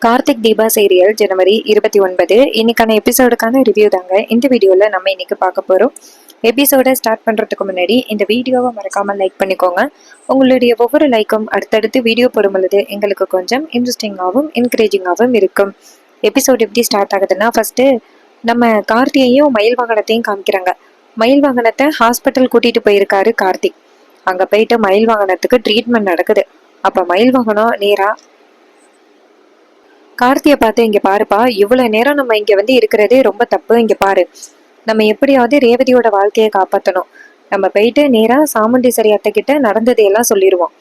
Karthik Deepa serial ஜனவரி 29 இன்னைக்கான எபிசோடுக்கான review தாங்க இந்த வீடியோவில் நம்ம இன்னைக்கு பார்க்க போகிறோம். எபிசோடை ஸ்டார்ட் பண்ணுறதுக்கு முன்னாடி இந்த வீடியோவை மறக்காமல் லைக் பண்ணிக்கோங்க. உங்களுடைய ஒவ்வொரு லைக்கும் அடுத்தடுத்து வீடியோ போடும் பொழுது எங்களுக்கு கொஞ்சம் இன்ட்ரெஸ்டிங்காகவும் என்கரேஜிங்காகவும் இருக்கும். எபிசோட் எப்படி ஸ்டார்ட் ஆகுதுன்னா, ஃபர்ஸ்ட்டு நம்ம கார்த்தியையும் மயில் வாகனத்தையும் காமிக்கிறாங்க. மயில் வாகனத்தை ஹாஸ்பிட்டல் கூட்டிகிட்டு போயிருக்காரு கார்த்திக். அங்கே போயிட்டு மயில் வாகனத்துக்கு ட்ரீட்மெண்ட் நடக்குது. அப்போ மயில் வாகனம் நேராக கார்த்தியை பார்த்து, இங்க பாருப்பா, இவ்வளவு நேரம் நம்ம இங்க வந்து இருக்கிறதே ரொம்ப தப்பு. இங்க பாரு, நம்ம எப்படியாவது ரேவதியோட வாழ்க்கையை காப்பாற்றணும். நம்ம போயிட்டு நேரா சாமுண்டீஸ்வரி அத்தை கிட்ட நடந்ததையெல்லாம் சொல்லிடுவோம்.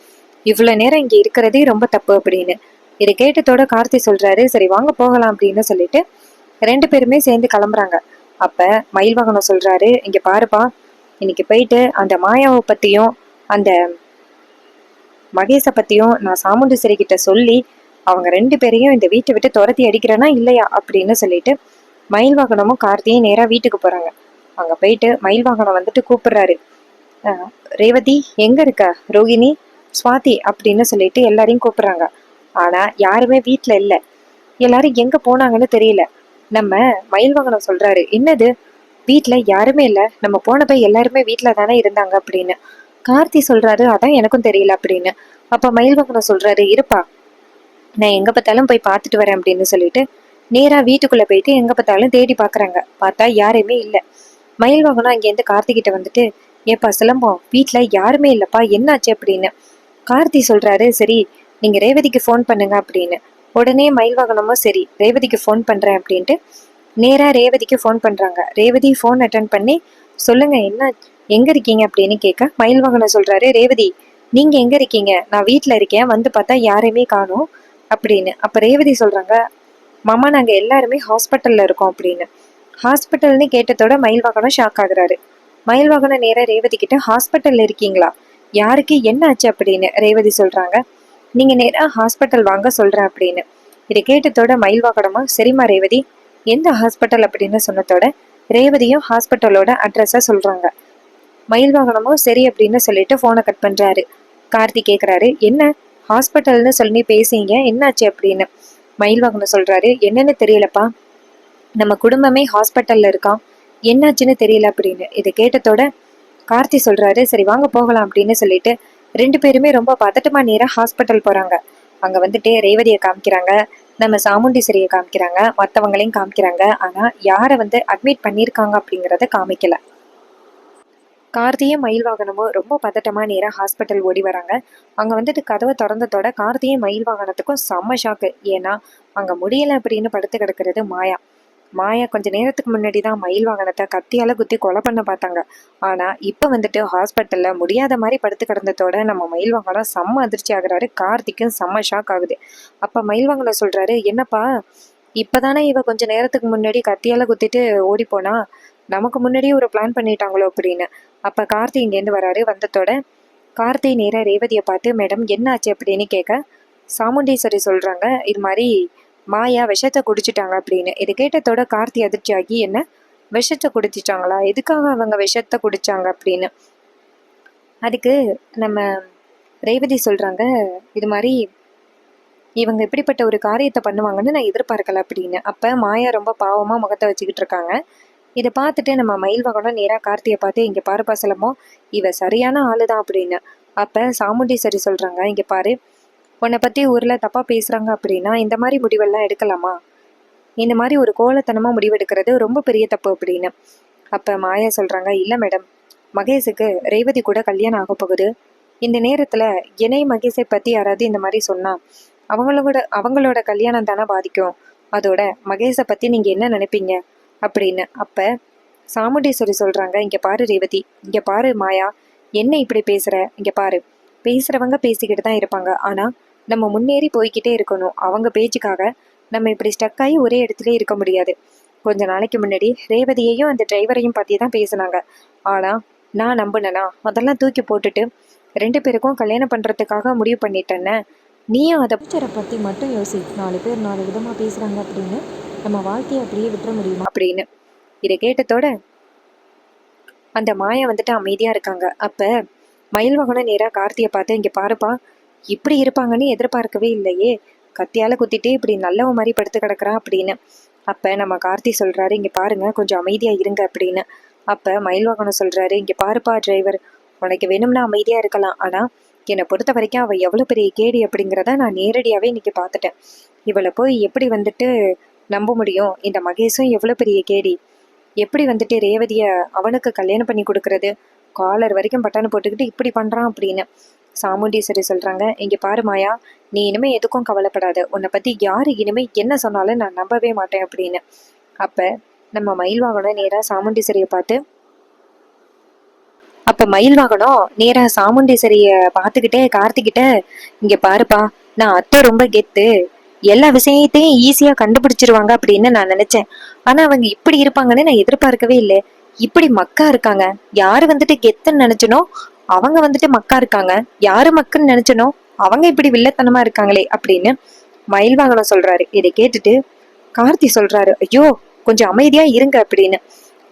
இவ்வளவு நேரம் இங்க இருக்கிறதே ரொம்ப தப்பு அப்படின்னு. இதை கேட்டதோட கார்த்தி சொல்றாரு, சரி வாங்க போகலாம் அப்படின்னு சொல்லிட்டு ரெண்டு பேருமே சேர்ந்து கிளம்புறாங்க. அப்ப மயில் வாகனம் சொல்றாரு, இங்க பாருப்பா, இன்னைக்கு போயிட்டு அந்த மாயாவை பத்தியும் அந்த மகேஷை பத்தியும் நான் சாமுண்டீஸ்வரி கிட்ட சொல்லி அவங்க ரெண்டு பேரையும் இந்த வீட்டை விட்டு துரத்தி அடிக்கிறேன்னா இல்லையா அப்படின்னு சொல்லிட்டு மயில் வாகனமும் கார்த்தியும் நேரா வீட்டுக்கு போறாங்க. அங்க போயிட்டு மயில் வாகனம் வந்துட்டு கூப்பிடுறாரு, ரேவதி எங்க இருக்க, ரோகிணி, சுவாதி அப்படின்னு சொல்லிட்டு எல்லாரையும் கூப்பிடுறாங்க. ஆனா யாருமே வீட்டுல இல்ல. எல்லாரும் எங்க போனாங்கன்னு தெரியல. நம்ம மயில் வாகனம் சொல்றாரு, என்னது வீட்டுல யாருமே இல்ல, நம்ம போனப்ப எல்லாருமே வீட்டுல தானே இருந்தாங்க அப்படின்னு. கார்த்தி சொல்றாரு, அதான் எனக்கும் தெரியல அப்படின்னு. அப்ப மயில் வாகனம் சொல்றாரு, இருப்பா, நான் எங்க பார்த்தாலும் போய் பார்த்துட்டு வரேன் அப்படின்னு சொல்லிட்டு நேரா வீட்டுக்குள்ள போயிட்டு எங்க பார்த்தாலும் தேடி பாக்குறாங்க. பார்த்தா யாருமே இல்லை. மயில் வாகனம் அங்கேருந்து கார்த்திகிட்ட வந்துட்டு, ஏப்பா சிலம்பம், வீட்டுல யாருமே இல்லப்பா, என்னாச்சு அப்படின்னு. கார்த்தி சொல்றாரு, சரி நீங்க ரேவதிக்கு ஃபோன் பண்ணுங்க அப்படின்னு. உடனே மயில் வாகனமும் சரி ரேவதிக்கு ஃபோன் பண்றேன் அப்படின்ட்டு நேரா ரேவதிக்கு ஃபோன் பண்றாங்க. ரேவதி ஃபோன் அட்டன் பண்ணி, சொல்லுங்க என்ன, எங்க இருக்கீங்க அப்படின்னு கேட்க மயில் வாகனம் சொல்றாரு, ரேவதி நீங்க எங்க இருக்கீங்க, நான் வீட்டுல இருக்கேன், வந்து பார்த்தா யாரையுமே காணோம் அப்படின்னு. அப்ப ரேவதி சொல்றாங்க, மாமா நாங்க எல்லாருமே ஹாஸ்பிட்டல்ல இருக்கோம் அப்படின்னு. ஹாஸ்பிட்டல்னு கேட்டதோட மயில் வாகனம் ஷாக் ஆகுறாரு. மயில் வாகனம் நேரா ரேவதி கிட்ட, ஹாஸ்பிட்டல்ல இருக்கீங்களா, யாருக்கு என்ன ஆச்சு அப்படின்னு ரேவதி சொல்றாங்க. நீங்க நேரா ஹாஸ்பிட்டல் வாங்க சொல்றேன் அப்படின்னு. இதை கேட்டதோட மயில் வாகனமா, சரிம்மா ரேவதி, எந்த ஹாஸ்பிட்டல் அப்படின்னு சொன்னதோட ரேவதியும் ஹாஸ்பிட்டலோட அட்ரஸ சொல்றாங்க. மயில் வாகனமும் சரி அப்படின்னு சொல்லிட்டு போனை கட் பண்றாரு. கார்த்தி கேக்குறாரு, என்ன ஹாஸ்பிட்டல்னு சொல்லி பேசிங்க, என்னாச்சு அப்படின்னு. மயில் வாகனம் சொல்றாரு, என்னன்னு தெரியலப்பா, நம்ம குடும்பமே ஹாஸ்பிட்டல்ல இருக்கான், என்னாச்சுன்னு தெரியல அப்படின்னு. இதை கேட்டதோட கார்த்தி சொல்றாரு, சரி வாங்க போகலாம் அப்படின்னு சொல்லிட்டு ரெண்டு பேருமே ரொம்ப பதட்டமா நேரா ஹாஸ்பிட்டல் போறாங்க. அங்க வந்துட்டு ரேவதியை காமிக்கிறாங்க, நம்ம சாமுண்டீஸ்வரியை காமிக்கிறாங்க, மற்றவங்களையும் காமிக்கிறாங்க. ஆனா யாரை வந்து அட்மிட் பண்ணியிருக்காங்க அப்படிங்கிறத காமிக்கல. கார்த்தியும் மயில் வாகனமும் ரொம்ப பதட்டமா நேரா ஹாஸ்பிட்டல் ஓடி வராங்க. அங்க வந்துட்டு கதவை திறந்ததோட கார்த்தியும் மயில் வாகனத்துக்கும் செம்ம ஷாக்கு. ஏன்னா அங்க முடியல அப்படின்னு படுத்து கிடக்கிறது மாயா. மாயா கொஞ்ச நேரத்துக்கு முன்னாடி தான் மயில் வாகனத்தை கத்தியால குத்தி கொலை பண்ண பார்த்தாங்க. ஆனா இப்ப வந்துட்டு ஹாஸ்பிட்டல்ல முடியாத மாதிரி படுத்து கிடந்ததோட நம்ம மயில் வாகனம் செம்ம அதிர்ச்சி ஆகுறாரு. கார்த்திக்கும் செம்ம ஷாக் ஆகுது. அப்ப மயில் வாகனம் சொல்றாரு, என்னப்பா, இப்பதானே இவ கொஞ்ச நேரத்துக்கு முன்னாடி கத்தியால குத்திட்டு ஓடி போனா, நமக்கு முன்னாடியே ஒரு பிளான் பண்ணிட்டாங்களோ அப்படின்னு. அப்ப கார்த்தி இங்கேருந்து வராரு. வந்ததோட கார்த்தி நேரா ரேவதியை பார்த்து, மேடம் என்ன ஆச்சு அப்படின்னு கேட்க சாமுண்டீஸ்வரி சொல்றாங்க, இது மாதிரி மாயா விஷத்தை குடிச்சிட்டாங்க அப்படின்னு. இது கேட்டதோட கார்த்தி அதிர்ச்சி ஆகி, என்ன விஷத்தை குடிச்சிட்டாங்களா, எதுக்காக அவங்க விஷத்தை குடிச்சாங்க அப்படின்னு. அதுக்கு நம்ம ரேவதி சொல்றாங்க, இது மாதிரி இவங்க இப்படிப்பட்ட ஒரு காரியத்தை பண்ணுவாங்கன்னு நான் எதிர்பார்க்கல அப்படின்னு. அப்ப மாயா ரொம்ப பாவமா முகத்தை வச்சுக்கிட்டு இருக்காங்க. இதை பார்த்துட்டு நம்ம மயில் வாகனம் நேராக கார்த்தியை பார்த்து, இங்கே பாருப்பா சிலம்போ, இவ சரியான ஆளுதான் அப்படின்னு. அப்போ சாமுண்டீஸ்வரி சொல்கிறாங்க, இங்கே பாரு, உன்னை பற்றி ஊரில் தப்பாக பேசுகிறாங்க அப்படின்னா இந்த மாதிரி முடிவெல்லாம் எடுக்கலாமா, இந்த மாதிரி ஒரு கோலத்தனமாக முடிவெடுக்கிறது ரொம்ப பெரிய தப்பு அப்படின்னு. அப்போ மாயா சொல்கிறாங்க, இல்லை மேடம், மகேஷுக்கு ரேவதி கூட கல்யாணம் ஆக போகுது. இந்த நேரத்தில் என்னை மகேஷை பற்றி யாராவது இந்த மாதிரி சொன்னால் அவங்களோட கல்யாணம் தானே பாதிக்கும். அதோட மகேஷை பற்றி நீங்கள் என்ன நினைப்பீங்க அப்படின்னு. அப்ப சாமுண்டீஸ்வரி சொல்றாங்க, இங்க பாரு ரேவதி, இங்க பாரு மாயா, என்ன இப்படி பேசுற, இங்க பாரு, பேசுறவங்க பேசிக்கிட்டு தான் இருப்பாங்க, ஆனா நம்ம முன்னேறி போய்கிட்டே இருக்கணும். அவங்க பேச்சுக்காக நம்ம இப்படி ஸ்டக் ஆகி ஒரே இடத்துல இருக்க முடியாது. கொஞ்ச நாளைக்கு முன்னாடி ரேவதியையும் அந்த டிரைவரையும் பத்தி தான் பேசினாங்க. ஆனா நான் நம்பினேனா, அதெல்லாம் தூக்கி போட்டுட்டு ரெண்டு பேருக்கும் கல்யாணம் பண்றதுக்காக முடிவு பண்ணிட்டேன்னு. நீயும் அதை பிக்சரை பத்தி மட்டும் யோசி, 4 பேர் 4 விதமா பேசுறாங்க அப்படின்னு நம்ம வாழ்க்கையை அப்படியே விட்டுற முடியுமா அப்படின்னு. இதை கேட்டதோட அந்த மாயா வந்துட்டு அமைதியா இருக்காங்க. அப்ப மயில் வாகனம் நேரா கார்த்தியை பார்த்து, இங்க பாருப்பா, இப்படி இருப்பாங்கன்னு எதிர்பார்க்கவே இல்லையே, கத்தியால குத்திட்டு இப்படி நல்லவ மாதிரி படுத்து கிடக்குறா அப்படின்னு. அப்ப நம்ம கார்த்தி சொல்றாரு, இங்க பாருங்க கொஞ்சம் அமைதியா இருங்க அப்படின்னு. அப்ப மயில்வாகனம் சொல்றாரு, இங்க பாருப்பா டிரைவர், உனக்கு வேணும்னா அமைதியா இருக்கலாம், ஆனா என்னை பொறுத்த வரைக்கும் அவ எவ்வளவு பெரிய கேடி அப்படிங்கிறத நான் நேரடியாவே இன்னைக்கு பார்த்துட்டேன். இவளை போய் எப்படி வந்துட்டு நம்ப முடியும்? இந்த மகேஷும் எவ்வளவு பெரிய கேடி, எப்படி வந்துட்டு ரேவதிய அவனுக்கு கல்யாணம் பண்ணி கொடுக்கறது? காலர் வரைக்கும் பட்டானு போட்டுக்கிட்டு இப்படி பண்றான் அப்படின்னு. சாமுண்டீஸ்வரி சொல்றாங்க, இங்க பாரு மாயா, நீ இனிமே எதுக்கும் கவலைப்படாத, உன்னை பத்தி யாரு இனிமே என்ன சொன்னாலும் நான் நம்பவே மாட்டேன் அப்படின்னு. அப்ப நம்ம மயில்வாகனம் நேரா சாமுண்டீஸ்வரியை பார்த்து பார்த்துக்கிட்டே கார்த்திகிட்ட, இங்க பாருப்பா, நான் அத்தை ரொம்ப கெத்து, எல்லா விஷயத்தையும் ஈஸியா கண்டுபிடிச்சிருவாங்க அப்படின்னு நான் நினைச்சேன். ஆனா அவங்க இப்படி இருப்பாங்கன்னு நான் எதிர்பார்க்கவே இல்லை. இப்படி மக்கா இருக்காங்க. யாரு வந்துட்டு கெத்துன்னு நினைச்சனோ அவங்க வந்துட்டு மக்கா இருக்காங்க, யாரு மக்குன்னு நினைச்சனோ அவங்க இப்படி வில்லத்தனமா இருக்காங்களே அப்படின்னு மயில்வாகனம் சொல்றாரு. இதை கேட்டுட்டு கார்த்தி சொல்றாரு, ஐயோ கொஞ்சம் அமைதியா இருங்க அப்படின்னு.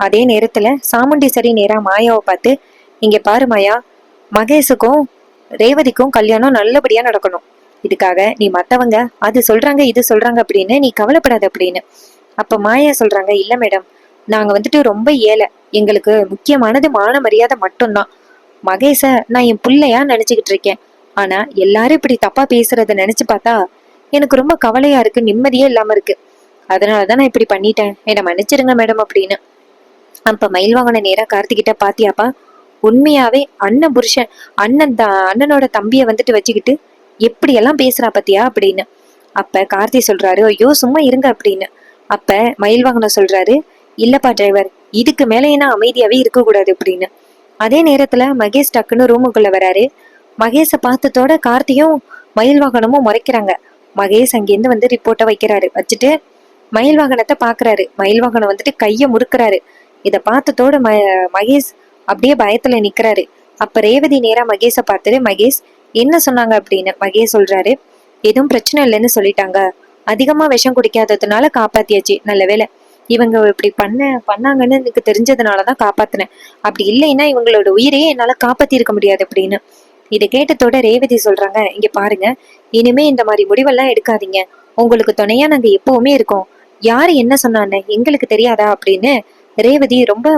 அதே நேரத்துல சாமுண்டீஸ்வரி நேரா மாயாவை பார்த்து, இங்க பாரு மாயா, மகேஷுக்கும் ரேவதிக்கும் கல்யாணம் நல்லபடியா நடக்கணும். இதுக்காக நீ மத்தவங்க அது சொல்றாங்க இது சொல்றாங்க அப்படின்னு நீ கவலைப்படாத அப்படின்னு. அப்ப மாயா சொல்றாங்க, இல்ல மேடம், நாங்க வந்துட்டு ரொம்ப ஏழை, எங்களுக்கு முக்கியமானது மான மரியாதை மட்டும்தான். மகேஷ நான் என் பிள்ளையா நினைச்சுக்கிட்டு இருக்கேன். ஆனா எல்லாரும் இப்படி தப்பா பேசுறத நினைச்சு பார்த்தா எனக்கு ரொம்ப கவலையா இருக்கு, நிம்மதியே இல்லாம இருக்கு. அதனாலதான் நான் இப்படி பண்ணிட்டேன், என்னை மன்னிச்சிருங்க மேடம் அப்படின்னு. அப்ப மயில்வாகன நேரா கார்த்திகிட்ட, பாத்தியாப்பா, உண்மையாவே அண்ணன் புருஷன், அண்ணனோட தம்பிய வந்துட்டு வச்சுக்கிட்டு எப்படி எல்லாம் பேசுறா பத்தியா அப்படின்னு. அப்ப கார்த்தி சொல்றாரு, ஐயோ சும்மா இருங்க அப்படின்னு. அப்ப மயில்வாகனம் சொல்றாரு, இல்லப்பா டிரைவர், இதுக்கு மேல என்ன அமைதியாவே இருக்க கூடாது அப்படின்னு. அதே நேரத்துல மகேஷ் டக்குன்னு ரூமுக்குள்ள வராரு. மகேஷ பார்த்ததோட கார்த்தியும் மயில்வாகனமும் முறைக்கிறாங்க. மகேஷ் அங்கேருந்து வந்து ரிப்போர்ட்டை வைக்கிறாரு. வச்சுட்டு மயில்வாகனத்தை பாக்குறாரு. மயில்வாகனம் வந்துட்டு கைய முறுக்குறாரு. இத பார்த்ததோட மகேஷ் அப்படியே பயத்துல நிக்கிறாரு. அப்ப ரேவதி நேரா மகேஷ பார்த்துட்டு, மகேஷ் என்ன சொன்னாங்க அப்படின்னு. மகேஷ் சொல்றாரு, எதுவும் பிரச்சனை இல்லைன்னு சொல்லிட்டாங்க, அதிகமா விஷம் குடிக்காததுனால காப்பாத்தியாச்சு, நல்ல வேலை. இவங்க இப்படி பண்ணாங்கன்னு எனக்கு தெரிஞ்சதுனாலதான் காப்பாத்தினேன், அப்படி இல்லைன்னா இவங்களோட உயிரையே என்னால காப்பாத்தி இருக்க முடியாது அப்படின்னு. இதை கேட்டதோட ரேவதி சொல்றாங்க, இங்க பாருங்க, இனிமே இந்த மாதிரி முடிவெல்லாம் எடுக்காதீங்க, உங்களுக்கு துணையா நாங்க எப்பவுமே இருக்கோம், யாரு என்ன சொன்னான்னு எங்களுக்கு தெரியாதா அப்படின்னு ரேவதி ரொம்ப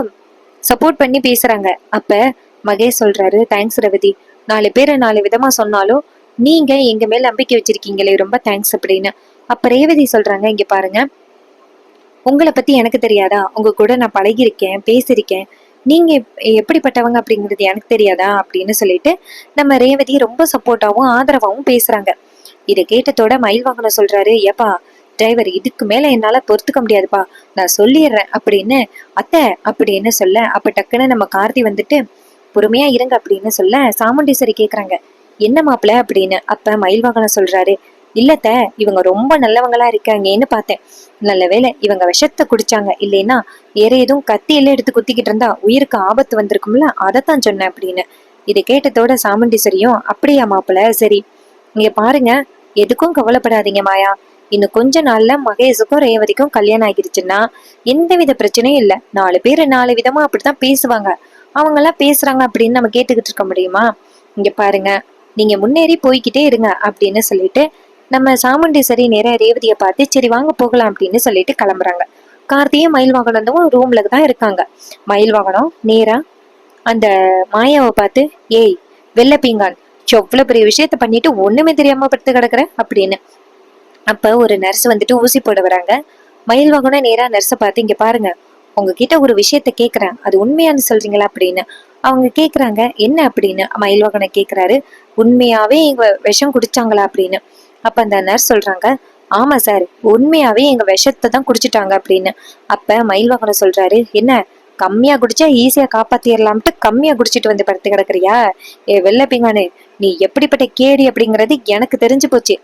சப்போர்ட் பண்ணி பேசுறாங்க. அப்ப மகேஷ் சொல்றாரு, தேங்க்ஸ் ரேவதி, 4 பேரை 4 விதமா சொன்னாலும் நீங்க எங்க மேல நம்பிக்கை வச்சிருக்கீங்களே, ரொம்ப தேங்க்ஸ் அப்படின்னு. அப்ப ரேவதி சொல்றாங்க, இங்க பாருங்க, உங்களை பத்தி எனக்கு தெரியாதா? உங்க கூட நான் பழகிருக்கேன், பேசிருக்கேன், நீங்க எப்படிப்பட்டவங்க அப்படிங்கிறது எனக்கு தெரியாதா அப்படின்னு சொல்லிட்டு நம்ம ரேவதி ரொம்ப சப்போர்ட்டாவும் ஆதரவாவும் பேசுறாங்க. இதை கேட்டதோட மயில்வாகனம் சொல்றாரு, ஏப்பா டிரைவர், இதுக்கு மேல என்னால பொறுத்துக்க முடியாதுப்பா, நான் சொல்லிடுறேன் அப்படின்னு அத்தை அப்படின்னு சொல்ல, அப்ப டக்குன்னு நம்ம கார்த்தி வந்துட்டு பொறுமையா இருங்க அப்படின்னு சொல்ல, சாமுண்டீஸ்வரி கேக்குறாங்க, என்ன மாப்பிள்ள அப்படின்னு. அப்ப மயில்வாகனம் சொல்றாரு, இல்லத்த, இவங்க ரொம்ப நல்லவங்களா இருக்காங்கன்னு பார்த்தேன், நல்ல வேலை இவங்க விஷத்தை குடிச்சாங்க, இல்லைன்னா வேற எதுவும் கத்தியில எடுத்து குத்திக்கிட்டு இருந்தா உயிருக்கு ஆபத்து வந்திருக்கும்ல, அதைத்தான் சொன்னேன் அப்படின்னு. இதை கேட்டதோட சாமுண்டீஸ்வரியும், அப்படியா மாப்பிள்ள, சரி, இங்க பாருங்க, எதுக்கும் கவலைப்படாதீங்க மாயா, இன்னும் கொஞ்ச நாள்ல மகேஷுக்கும் ரேவதிக்கும் கல்யாணம் ஆகிருச்சுன்னா எந்தவித பிரச்சனையும் இல்ல, 4 பேரு 4 விதமா அப்படித்தான் பேசுவாங்க, அவங்க எல்லாம் பேசுறாங்க அப்படின்னு நம்ம கேட்டுக்கிட்டு இருக்க முடியுமா? இங்க பாருங்க, நீங்க முன்னேறி போய்கிட்டே இருங்க அப்படின்னு சொல்லிட்டு நம்ம சாமுண்டீஸ்வரி நேரா ரேவதிய பார்த்து, சரி வாங்க போகலாம் அப்படின்னு சொல்லிட்டு கிளம்புறாங்க. கார்த்தியும் மயில்வாகனமும் ரூம்ல தான் இருக்காங்க. மயில்வாகனம் நேரா அந்த மாயாவை பார்த்து, ஏய் வெள்ள பீங்கான், எவ்வளவு பெரிய விஷயத்த பண்ணிட்டு ஒண்ணுமே தெரியாம படுத்து கிடக்குற அப்படின்னு. அப்ப ஒரு நர்ஸ் வந்துட்டு ஊசி போட வராங்க. மயில்வாகனம் நேரா நர்ஸை பார்த்து, இங்க பாருங்க, உங்ககிட்ட ஒரு விஷயத்த கேக்குறேன், அது உண்மையானு சொல்றீங்களா அப்படின்னு. அவங்க கேக்குறாங்க, என்ன அப்படின்னு மயில்வாகனம் கேக்குறாரு, உண்மையாவே எங்க விஷம் குடிச்சாங்களா அப்படின்னு. அப்ப அந்த நர்ஸ் சொல்றாங்க, ஆமா சார், உண்மையாவே எங்க விஷத்தை தான் குடிச்சிட்டாங்க அப்படின்னு. அப்ப மயில்வாகனம் சொல்றாரு, என்ன கம்மியா குடிச்சா ஈஸியா காப்பாத்திடலாம்ட்டு கம்மியா குடிச்சிட்டு வந்து படுத்து கிடக்குறியா? ஏ வெள்ள பீங்கானு, நீ எப்படிப்பட்ட கேடி அப்படிங்கறது எனக்கு தெரிஞ்சு போச்சு,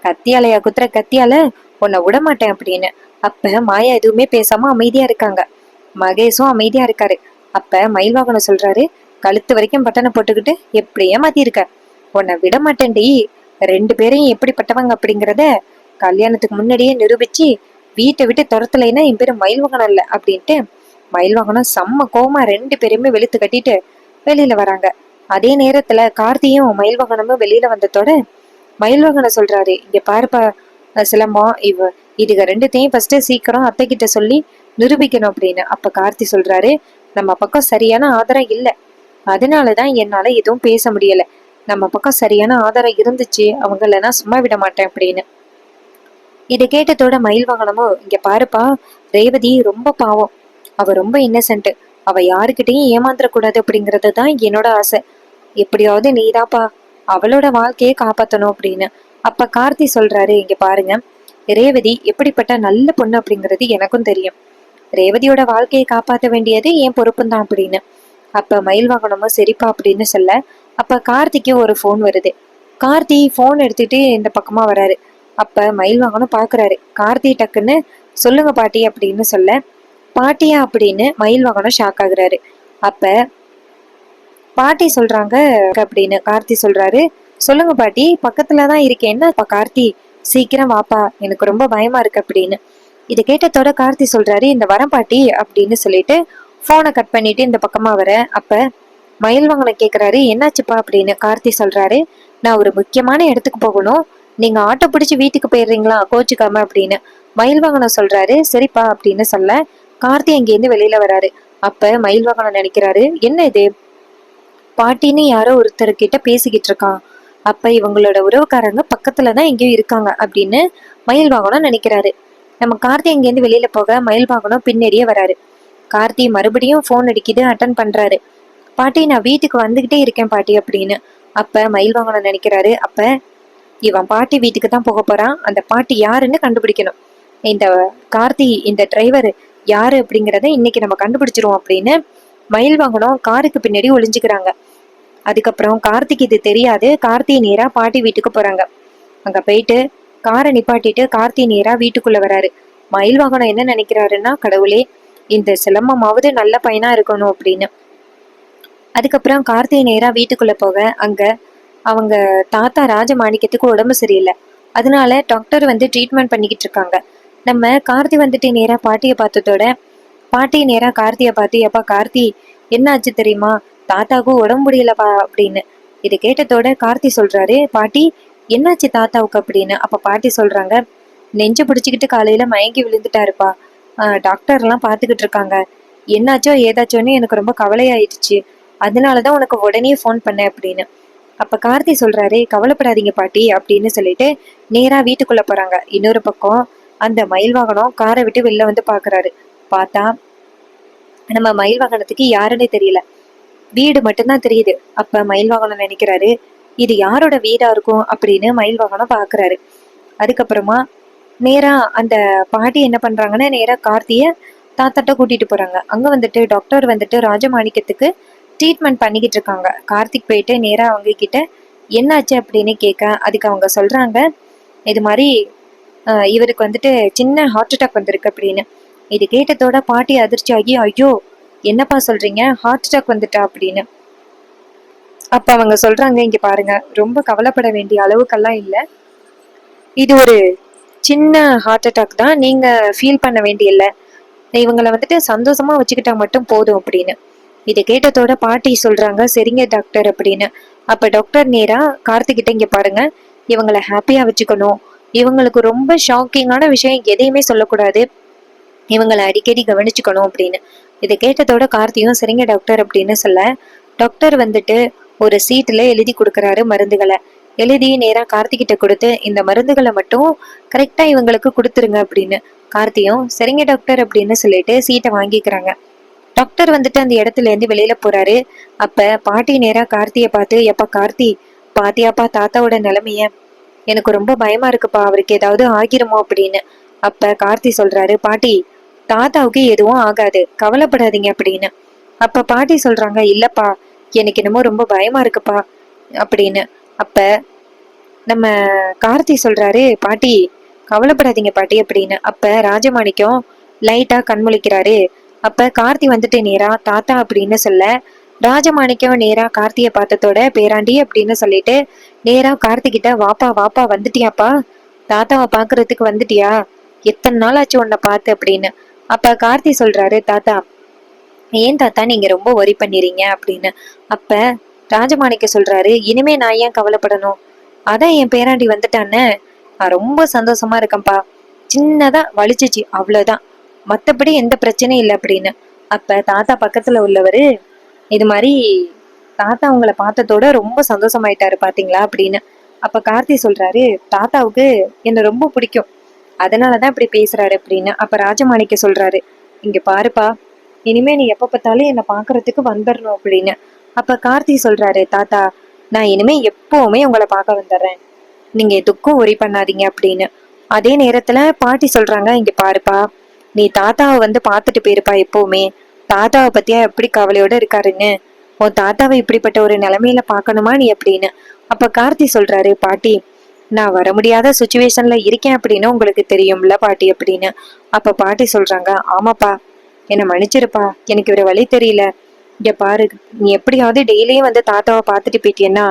கத்தியாலையா குத்துற, கத்தியால உன்னை விடமாட்டேன் அப்படின்னு. அப்ப மாயா எதுவுமே பேசாம அமைதியா இருக்காங்க. மகேஷும் அமைதியா இருக்காரு. அப்ப மயில்வாகனம் சொல்றாரு, கழுத்து வரைக்கும் பட்டனை போட்டுக்கிட்டு எப்படி ஏமாத்தி இருக்க, உன்னை விட மாட்டேன்டி, 2 பேரையும் எப்படிப்பட்டவங்க அப்படிங்கிறத கல்யாணத்துக்கு முன்னாடியே நிரூபிச்சு வீட்டை விட்டு துரத்தலைன்னா என் பேரு மயில்வாகனம் இல்ல அப்படின்ட்டு மயில்வாகனம் செம்ம கோவமா 2 பேரையுமே வெளுத்து கட்டிட்டு வெளியில வராங்க. அதே நேரத்துல கார்த்தியும் மயில்வாகனமும் வெளியில வந்ததோட மயில்வாகனம் சொல்றாரு, இங்க பாருப்பா, சிலம்பம் இதுக ரெண்டுத்தையும் ஃபர்ஸ்ட் சீக்கிரம் அத்தை கிட்ட சொல்லி நிரூபிக்கணும் அப்படின்னு. அப்ப கார்த்தி சொல்றாரு, நம்ம பக்கம் சரியான ஆதாரம் இல்ல, அதனாலதான் என்னால எதுவும் பேச முடியல. நம்ம பக்கம் சரியான ஆதாரம் இருந்துச்சு, அவங்கள நான் சும்மா விட மாட்டேன் அப்படின்னு. இதை கேட்டதோட மயில் வாகனமும், இங்க பாருப்பா, ரேவதி ரொம்ப பாவம், அவ ரொம்ப இன்னசென்ட், அவ யாருக்கிட்டையும் ஏமாந்துடக்கூடாது அப்படிங்கறது தான் என்னோட ஆசை. எப்படியாவது நீதாப்பா அவளோட வாழ்க்கையை காப்பாத்தணும் அப்படின்னு. அப்ப கார்த்தி சொல்றாரு, இங்க பாருங்க, ரேவதி எப்படிப்பட்ட நல்ல பொண்ணு அப்படிங்கிறது எனக்கும் தெரியும். ரேவதியோட வாழ்க்கையை காப்பாற்ற வேண்டியது என் பொறுப்புந்தான் அப்படின்னு. அப்ப மயில் வாகனமும் சரிப்பா அப்படின்னு சொல்ல, அப்ப கார்த்திக்கு ஒரு போன் வருது. கார்த்தி போன் எடுத்துட்டு இந்த பக்கமா வராரு. அப்ப மயில் வாகனம் பாக்குறாரு. கார்த்தி டக்குன்னு சொல்லுங்க பாட்டி அப்படின்னு சொல்ல, பாட்டியா அப்படின்னு மயில் வாகனம் ஷாக் ஆகுறாரு. அப்ப பாட்டி சொல்றாங்க அப்படின்னு கார்த்தி சொல்றாரு, சொல்லுங்க பாட்டி, பக்கத்துலதான் இருக்கேன், என்ன கார்த்தி, சீக்கிரம் வாப்பா, எனக்கு ரொம்ப பயமா இருக்கு அப்படின்னு. இது கேட்டதோட கார்த்தி சொல்றாரு, இந்த வரம் பாட்டி அப்படின்னு சொல்லிட்டு போனை கட் பண்ணிட்டு இந்த பக்கமா வர. அப்ப மயில் வாகனம் கேக்குறாரு, என்னாச்சுப்பா அப்படின்னு. கார்த்தி சொல்றாரு, நான் ஒரு முக்கியமான இடத்துக்கு போகணும், நீங்க ஆட்டோ பிடிச்சு வீட்டுக்கு போயிடுறீங்களா கோச்சுக்காம அப்படின்னு. மயில் வாகனம் சொல்றாரு, சரிப்பா அப்படின்னு சொல்ல, கார்த்தி அங்கேருந்து வெளியில வராரு. அப்ப மயில் வாகனம் நினைக்கிறாரு, என்ன இது, பாட்டின்னு யாரோ ஒருத்தர்கிட்ட பேசிக்கிட்டு இருக்கான், அப்ப இவங்களோட உறவுக்காரங்க பக்கத்துலதான் எங்கேயும் இருக்காங்க அப்படின்னு மயில் வாகனம் நினைக்கிறாரு. நம்ம கார்த்தி இங்கேருந்து வெளியில போக மயில் வாகனம் பின்னாடியே வராரு. கார்த்தி மறுபடியும் போன் அடிக்குது, அட்டன் பண்றாரு. பாட்டி, நான் வீட்டுக்கு வந்துகிட்டே இருக்கேன் பாட்டி அப்படின்னு. அப்ப மயில் வாகனம் நினைக்கிறாரு, அப்ப இவன் பாட்டி வீட்டுக்கு தான் போக போறான், அந்த பாட்டி யாருன்னு கண்டுபிடிக்கணும், இந்த கார்த்தி இந்த டிரைவர் யாரு அப்படிங்கிறத இன்னைக்கு நம்ம கண்டுபிடிச்சிருவோம் அப்படின்னு மயில் வாகனம் காருக்கு பின்னாடி ஒளிஞ்சுக்கிறாங்க. அதுக்கப்புறம் கார்த்திக் இது தெரியாது, கார்த்தி நேரா பாட்டி வீட்டுக்கு போறாங்க. அங்க போயிட்டு காரை நிப்பாட்டிட்டு கார்த்தி நேரா வீட்டுக்குள்ள வராரு. மயில் வாகனம் என்ன நினைக்கிறாருன்னா, கடவுளே, இந்த சிலம்பமாவது நல்ல பையனா இருக்கணும் அப்படின்னு. அதுக்கப்புறம் கார்த்தி நேரா வீட்டுக்குள்ள போக, அங்க அவங்க தாத்தா ராஜமாணிக்கத்துக்கு உடம்பு சரியில்லை, அதனால டாக்டர் வந்து ட்ரீட்மெண்ட் பண்ணிக்கிட்டு இருக்காங்க. நம்ம கார்த்தி வந்துட்டு நேரா பாட்டியை பார்த்ததோட பாட்டி நேரா கார்த்தியை பார்த்து, எப்பா கார்த்தி, என்ன ஆச்சு தெரியுமா, தாத்தாவுக்கு உடம்பு முடியலப்பா அப்படின்னு. இது கேட்டதோட கார்த்தி சொல்றாரு, பாட்டி என்னாச்சு தாத்தாவுக்கு அப்படின்னு. அப்ப பாட்டி சொல்றாங்க, நெஞ்சு பிடிச்சிக்கிட்டு காலையில மயங்கி விழுந்துட்டாருப்பா, டாக்டர் எல்லாம் பாத்துக்கிட்டு இருக்காங்க, என்னாச்சோ ஏதாச்சோன்னு எனக்கு ரொம்ப கவலையாயிடுச்சு, அதனாலதான் உனக்கு உடனே ஃபோன் பண்ணேன் அப்படின்னு. அப்ப கார்த்தி சொல்றாரு, கவலைப்படாதீங்க பாட்டி அப்படின்னு சொல்லிட்டு நேரா வீட்டுக்குள்ள போறாங்க. இன்னொரு பக்கம் அந்த மயில் வாகனம் காரை விட்டு வெளில வந்து பாக்குறாரு. பார்த்தா நம்ம மயில் வாகனத்துக்கு யாருன்னே தெரியல, வீடு மட்டும்தான் தெரியுது. அப்ப மயில் வாகனம் நினைக்கிறாரு, இது யாரோட வீடா இருக்கும் அப்படின்னு மயில் வாகனம் பாக்குறாரு. அதுக்கப்புறமா நேரா அந்த பாட்டி என்ன பண்றாங்கன்னா, நேரா கார்த்திய தாத்தாட்ட கூட்டிட்டு போறாங்க. அங்க வந்துட்டு டாக்டர் வந்துட்டு ராஜமாணிக்கத்துக்கு ட்ரீட்மெண்ட் பண்ணிக்கிட்டு இருக்காங்க. கார்த்திக் போயிட்டு நேரா அவங்க கிட்ட என்னாச்சு அப்படின்னு கேட்க, அதுக்கு அவங்க சொல்றாங்க, இது மாதிரி இவருக்கு வந்துட்டு சின்ன ஹார்ட் அட்டாக் வந்திருக்கு அப்படின்னு. இது கேட்டதோட பாட்டி அதிர்ச்சி ஆகி, ஐயோ என்னப்பா சொல்றீங்க, ஹார்ட் அட்டாக் வந்துட்டா அப்படின்னு. அப்ப அவங்க சொல்றாங்க, இங்க பாருங்க, ரொம்ப கவலைப்பட வேண்டிய அளவுக்கெல்லாம் இல்லை, இது ஒரு சின்ன ஹார்ட் அட்டாக் தான், நீங்க ஃபீல் பண்ண வேண்டியல, இவங்களை வந்துட்டு சந்தோஷமா வச்சுக்கிட்டா மட்டும் போதும் அப்படின்னு. இதை கேட்டதோட பாட்டி சொல்றாங்க, சரிங்க டாக்டர் அப்படின்னு. அப்ப டாக்டர் நேரா கார்த்திகிட்ட, இங்க பாருங்க, இவங்களை ஹாப்பியா வச்சுக்கணும், இவங்களுக்கு ரொம்ப ஷாக்கிங்கான விஷயம் எதையுமே சொல்லக்கூடாது, இவங்களை அடிக்கடி கவனிச்சுக்கணும் அப்படின்னு. இதை கேட்டதோட கார்த்தியும் சரிங்க டாக்டர் அப்படின்னு சொல்ல, டாக்டர் வந்துட்டு ஒரு சீட்ல எழுதி கொடுக்கறாரு மருந்துகளை. எழுதி நேரா கார்த்திகிட்ட கொடுத்து, இந்த மருந்துகளை மட்டும் கரெக்டா இவங்களுக்கு கொடுத்துருங்க அப்படின்னு. கார்த்தியும் சரிங்க டாக்டர் அப்படின்னு சொல்லிட்டு சீட்டை வாங்கிக்கிறாங்க. டாக்டர் வந்துட்டு அந்த இடத்துல இருந்து வெளியில போறாரு. அப்ப பாட்டி நேரா கார்த்திய பார்த்து, எப்பா கார்த்தி, பாத்தியாப்பா தாத்தாவோட நிலைமைய, எனக்கு ரொம்ப பயமா இருக்குப்பா, அவருக்கு ஏதாவது ஆகிருமோ அப்படின்னு. அப்ப கார்த்தி சொல்றாரு, பாட்டி தாத்தாவுக்கு எதுவும் ஆகாது, கவலைப்படாதீங்க அப்படின்னு. அப்ப பாட்டி சொல்றாங்க, இல்லப்பா, எனக்கு என்னமோ ரொம்ப பயமா இருக்குப்பா அப்படின்னு. அப்ப நம்ம கார்த்தி சொல்றாரு, பாட்டி கவலைப்படாதீங்க பாட்டி அப்படின்னு. அப்ப ராஜமாணிக்கம் லைட்டா கண்முழிக்கிறாரு. அப்ப கார்த்தி வந்துட்டு நேரா தாத்தா அப்படின்னு சொல்ல, ராஜமாணிக்கம் நேரா கார்த்திய பார்த்ததோட பேராண்டி அப்படின்னு சொல்லிட்டு நேரா கார்த்திகிட்ட, வாப்பா வாப்பா வந்துட்டியாப்பா, தாத்தாவை பாக்குறதுக்கு வந்துட்டியா, எத்தனை நாள் ஆச்சு உன்னை பார்த்து அப்படின்னு. அப்ப கார்த்தி சொல்றாரு, தாத்தா ஏன் தாத்தா நீங்க ரொம்ப ஒரி பண்ணிறீங்க அப்படின்னு. அப்ப ராஜமாணிக்க சொல்றாரு, இனிமே நான் ஏன் கவலைப்படணும், அதான் என் பேராண்டி வந்துட்டானே, நான் ரொம்ப சந்தோஷமா இருக்கேன்ப்பா. சின்னதா வலிச்சிச்சு அவ்வளவுதான், மத்தபடி எந்த பிரச்சனையும் இல்லை அப்படின்னு. அப்ப தாத்தா பக்கத்துல உள்ளவரு இது மாதிரி தாத்தா உங்களை பார்த்ததோட ரொம்ப சந்தோஷமாயிட்டாரு பாத்தீங்களா அப்படின்னு. அப்ப கார்த்தி சொல்றாரு, தாத்தாவுக்கு என்ன ரொம்ப பிடிக்கும், அதனாலதான் இப்படி பேசுறாரு அப்படின்னு. அப்ப ராஜமாணிக்க சொல்றாரு, இங்க பாருப்பா, இனிமே நீ எப்ப பார்த்தாலும் என்ன பாக்குறதுக்கு வந்துடணும் அப்படின்னு. அப்ப கார்த்தி சொல்றாரு, தாத்தா நான் இனிமே எப்பவுமே உங்களை பார்க்க வந்துடுறேன், நீங்க எதுக்கும் ஒரி பண்ணாதீங்க அப்படின்னு. அதே நேரத்துல பாட்டி சொல்றாங்க, இங்க பாருப்பா, நீ தாத்தாவை வந்து பாத்துட்டு போயிருப்பா எப்பவுமே, தாத்தாவை பத்தியா எப்படி கவலையோட இருக்காருன்னு, உன் தாத்தாவை இப்படிப்பட்ட ஒரு நிலைமையில பாக்கணுமா நீ அப்படின்னு. அப்ப கார்த்தி சொல்றாரு, பாட்டி நான் வர முடியாத சுச்சுவேஷன்ல இருக்கேன் அப்படின்னு உங்களுக்கு தெரியும்ல பாட்டி அப்படின்னு. அப்ப பாட்டி சொல்றாங்க, ஆமாப்பா, என்னை மன்னிச்சிருப்பா, எனக்கு வேற வழி தெரியல. இங்க பாரு, நீ எப்படியாவது டெய்லியும் வந்து தாத்தாவை பார்த்துட்டு போயிட்டேன்னா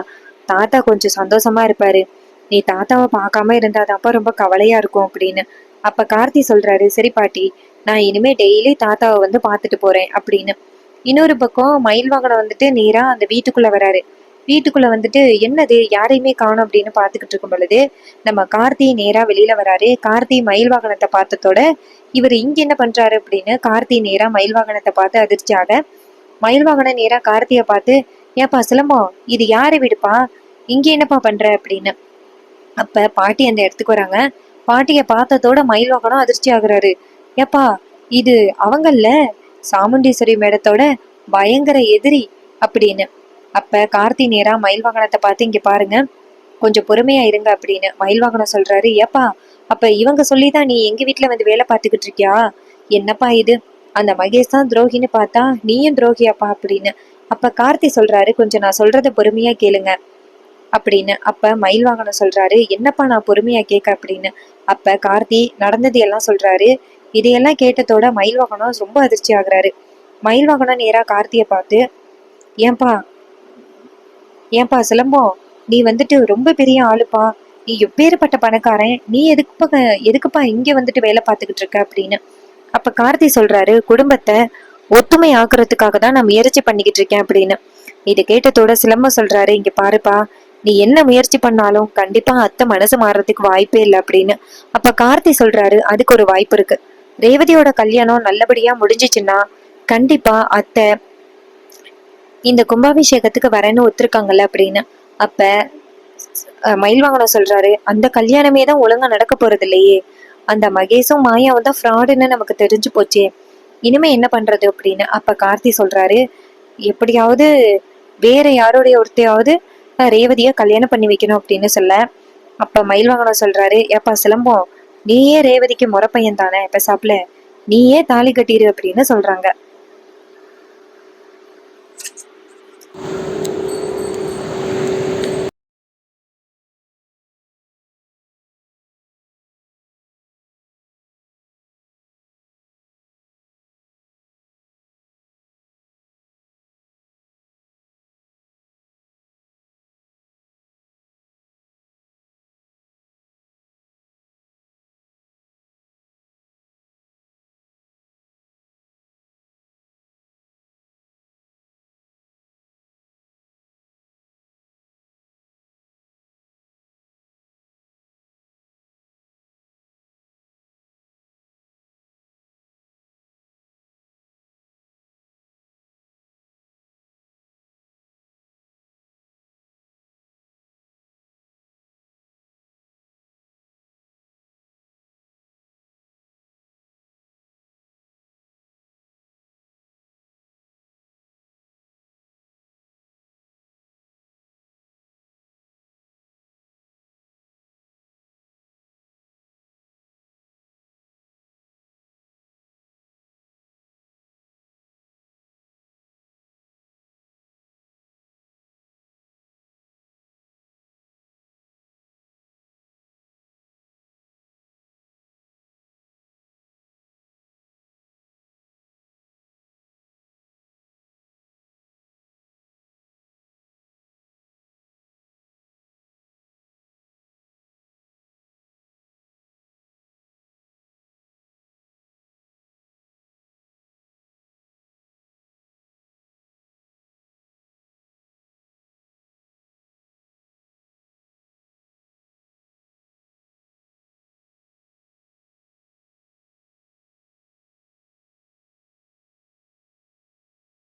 தாத்தா கொஞ்சம் சந்தோஷமா இருப்பாரு, நீ தாத்தாவை பார்க்காம இருந்தாதாப்பா ரொம்ப கவலையா இருக்கும் அப்படின்னு. அப்ப கார்த்தி சொல்றாரு, சரி பாட்டி, நான் இனிமே டெய்லி தாத்தாவை வந்து பார்த்துட்டு போறேன் அப்படின்னு. இன்னொரு பக்கம் மயில் வாகனம் வந்துட்டு நேரா அந்த வீட்டுக்குள்ள வராரு. வீட்டுக்குள்ள வந்துட்டு என்னது யாரையுமே காணும் அப்படின்னு பாத்துக்கிட்டு இருக்கும் பொழுது நம்ம கார்த்தி நேரா வெளியில வராரு. கார்த்தி மயில் வாகனத்தை பார்த்ததோட இவர் இங்க என்ன பண்றாரு அப்படின்னு கார்த்தி நேரா மயில் வாகனத்தை பார்த்து அதிர்ச்சியாக மயில் வாகனம் நேரா கார்த்திய பார்த்து, ஏப்பா சிலம்பம், இது யாரு வீடுப்பா, இங்க என்னப்பா பண்ற அப்படின்னு. அப்ப பாட்டி அந்த இடத்துக்கு வராங்க. பாட்டிய பார்த்ததோட மயில் வாகனம் அதிர்ச்சி ஆகுறாரு. ஏப்பா இது அவங்கல்ல, சாமுண்டீஸ்வரி மேடத்தோட பயங்கர எதிரி அப்படின்னு. அப்ப கார்த்தி நேரா மயில் வாகனத்தை பார்த்து, இங்க பாருங்க, கொஞ்சம் பொறுமையா இருங்க அப்படின்னு மயில் வாகனம் சொல்றாரு. ஏப்பா அப்ப இவங்க சொல்லிதான் நீ எங்க வீட்டுல வந்து வேலை பார்த்துக்கிட்டு இருக்கியா, என்னப்பா இது, அந்த மகேஷ் தான் துரோகின்னு பார்த்தா நீயும் துரோகியாப்பா அப்படின்னு. அப்ப கார்த்தி சொல்றாரு, கொஞ்சம் நான் சொல்றத பொறுமையா கேளுங்க அப்படின்னு. அப்ப மயில் வாகனம் சொல்றாரு, என்னப்பா நான் பொறுமையா கேட்க அப்படின்னு. அப்ப கார்த்தி நடந்தது எல்லாம் சொல்றாரு. இதையெல்லாம் கேட்டதோட மயில் வாகனம் ரொம்ப அதிர்ச்சி ஆகுறாரு. மயில் வாகனம் நேரா கார்த்திய பார்த்து, ஏன்பா ஏன்பா சிலம்பம், நீ வந்துட்டு ரொம்ப பெரிய ஆளுப்பா, நீ எப்பேற்பட்ட பணக்காரன், நீ எதுக்குப்பா இங்க வந்துட்டு வேலை பார்த்துக்கிட்டு இருக்க அப்படின்னு. அப்ப கார்த்தி சொல்றாரு, குடும்பத்தை ஒத்துமை ஆக்குறதுக்காக தான் நான் முயற்சி பண்ணிக்கிட்டு இருக்கேன் அப்படின்னு. இதை கேட்டதோட சிலம்பம் சொல்றாரு, இங்க பாருப்பா, நீ என்ன முயற்சி பண்ணாலும் கண்டிப்பா அத்தை மனசு மாறுறதுக்கு வாய்ப்பே இல்லை அப்படின்னு. அப்ப கார்த்தி சொல்றாரு, அதுக்கு ஒரு வாய்ப்பு இருக்கு, ரேவதியோட கல்யாணம் நல்லபடியா முடிஞ்சிச்சுன்னா கண்டிப்பா அத்தை இந்த கும்பாபிஷேகத்துக்கு வரேன்னு ஒத்துருக்காங்கல்ல அப்படின்னு. அப்ப மயில் வாகனம் சொல்றாரு, அந்த கல்யாணமே தான் ஒழுங்கா நடக்க போறது இல்லையே, அந்த மகேஷும் மாயாவும் தான் ஃப்ராடுன்னு நமக்கு தெரிஞ்சு போச்சே, இனிமே என்ன பண்றது அப்படின்னு. அப்ப கார்த்தி சொல்றாரு, எப்படியாவது வேற யாருடைய ஒருத்தையாவது ரேவதிய கல்யாணம் பண்ணி வைக்கணும் அப்படின்னு சொல்ல. அப்ப மயில் வாகனம் சொல்றாரு, ஏப்பா சிலம்பம், நீயே ரேவதிக்கு முறை பையன் தானே, இப்ப சாப்பிட நீயே தாலி கட்டிரு அப்படின்னு சொல்றாங்க.